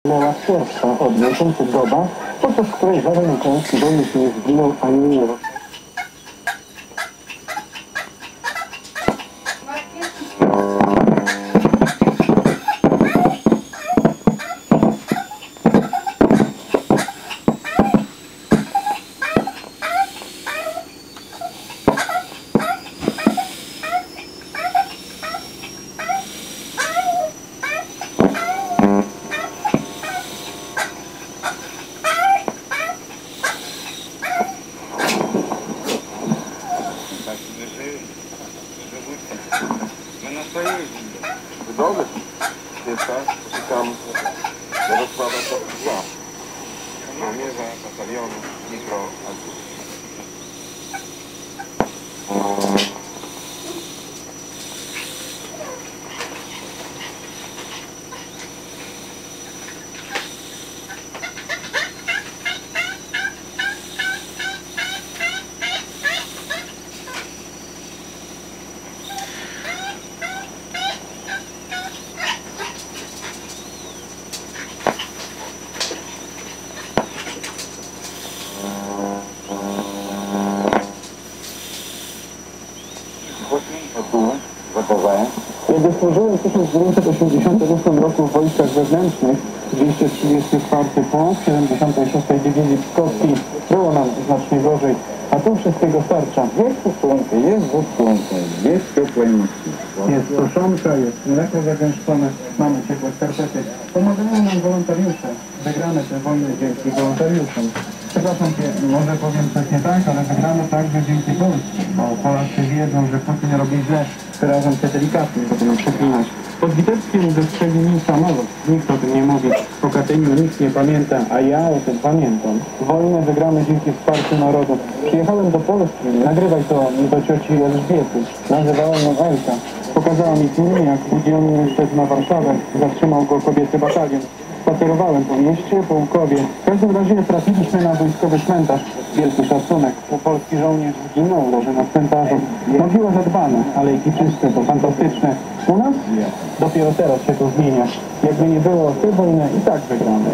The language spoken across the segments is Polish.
Miała pierwsza od miesięcy doba, podczas której żaden ukraiński żołnierz nie zginął ani nie został. My na swojej земле. Добре? Чекам до розкладу за Żołnierza batalionu Dnipro Azur. Kiedy służyłem w 1988 roku w wojskach wewnętrznych, 234 Pułk 76 Dywizji Pskowskiej, było nam znacznie gorzej, a tu wszystkiego starcza. Jest słonko, jest wód słonka, jest ciepłe miejsce. Jest suszonka, jest mleko zagęszczone, mamy ciepłe skarpety. Pomagają nam wolontariusze. Wygramy te wojny dzięki wolontariuszom. Przepraszam Cię, może powiem coś nie tak, ale wygramy także dzięki Polsce, bo Polacy wiedzą, że Putin robi źle. Wyrażam się delikatnie, żeby nie przeklinać. Pod Witebskiem zestrzelili samolot. Nikt o tym nie mówi. O Katyniu nikt nie pamięta, a ja o tym pamiętam. Wojnę wygramy dzięki wsparciu narodu. Przyjechałem do Polski. Nagrywaj to do cioci Elżbiety. Nazywałem ją Elka. Pokazała mi film, jak budziony szedł na Warszawę. Zatrzymał go kobiecy batalion. Spacerowałem po mieście, po Łukowie. W każdym razie trafiliśmy na wojskowy cmentarz. Wielki szacunek. Polski żołnierz zginął, leży na cmentarzu. Mogiła zadbana, alejki czyste, to fantastyczne. U nas? Dopiero teraz się to zmienia. Jakby nie było tej wojny, i tak wygramy.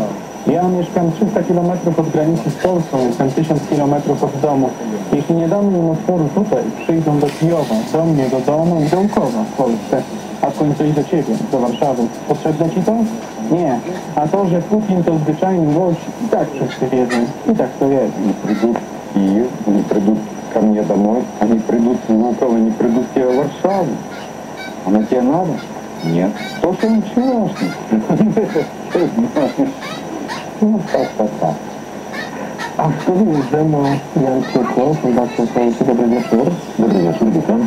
Ja mieszkam 300 km od granicy z Polską, jestem 1000 km od domu. Jeśli nie damy im otworu tutaj, przyjdą do Kijowa, do mnie, do domu i do Łukowa w Polsce. A w końcu i do Ciebie, do Warszawy. Potrzebne Ci to? Nie. A to, że Putin to zwyczajny gość, i tak wszyscy wiedzą. I tak to jest. Не придут в Киев, не придут ко мне домой, они придут в Луково, не придут к тебе в Варшаву. Оно тебе надо? Нет. То, что ничего. No tak. A wtedy jest ze mną Jan Ciekło, Fundacja Dobry wieczór. Dobry wieczór, witam.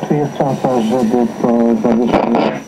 Czy jest szansa, żeby to zawieszenie